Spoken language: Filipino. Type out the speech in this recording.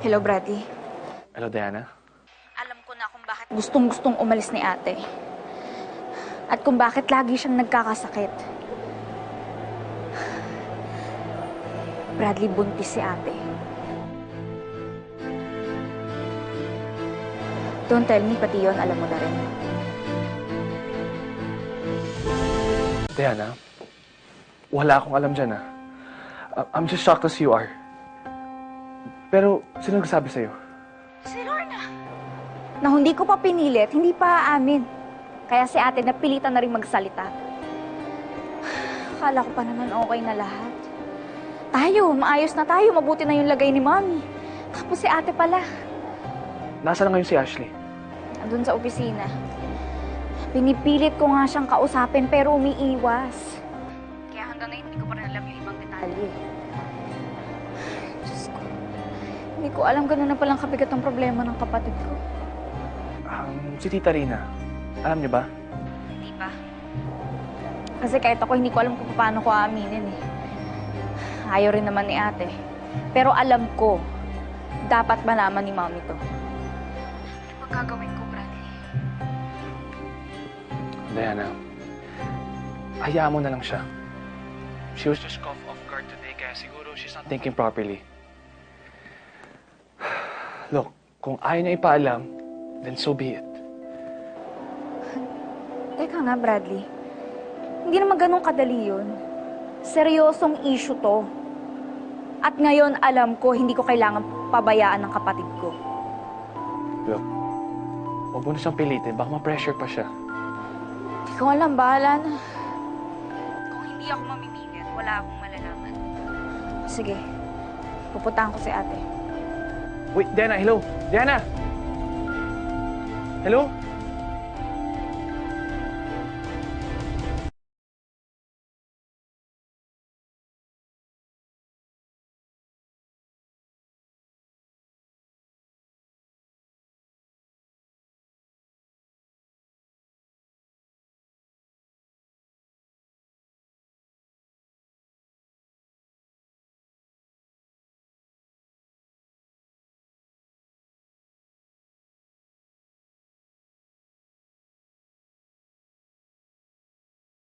Hello, Bradley. Hello, Diana. Alam ko na kung bakit gustong-gustong umalis ni ate. At kung bakit lagi siyang nagkakasakit. Bradley, buntis si ate. Don't tell me, pati yun, alam mo na rin. Diana, wala akong alam dyan, ah. I'm just shocked as you are. Pero, sino nagsabi sa'yo? Si Lorna. Na hindi ko pa pinilit, hindi pa aamin. Kaya si ate napilitan na rin magsalita. Akala ko pa naman okay na lahat. Tayo, maayos na tayo, mabuti na yung lagay ni Mommy. Tapos si ate pala. Nasaan na ngayon si Ashley? Andun sa opisina. Pinipilit ko nga siyang kausapin pero umiiwas. Kaya hanggang ngayon hindi ko pa rin alam yung ibang detalye. Diyos ko. Hindi ko alam ganun na palang kabigat ang problema ng kapatid ko. Si Tita Rina. Alam niyo ba? Hindi pa. Kasi kahit ako hindi ko alam kung paano ko aaminin eh. Ayaw rin naman ni ate. Pero alam ko, dapat malaman ni Mommy to. Ano ba gagawin ko, Bradley? Diana, hayaan mo na lang siya. She was just caught off guard today, kaya siguro she's not thinking properly. Look, kung ayaw niya ipaalam, then so be it. Teka nga, Bradley. Hindi naman ganun kadali yun. Seryosong issue to. At ngayon, alam ko, hindi ko kailangan pabayaan ng kapatid ko. Look, huwag mo na siyang pilitin. Baka ma-pressure pa siya. Hindi ko alam, bahala na. Kung hindi ako mamimilit, wala akong malalaman. Sige, pupuntahan ko si ate. Wait, Diana, hello! Diana! Hello?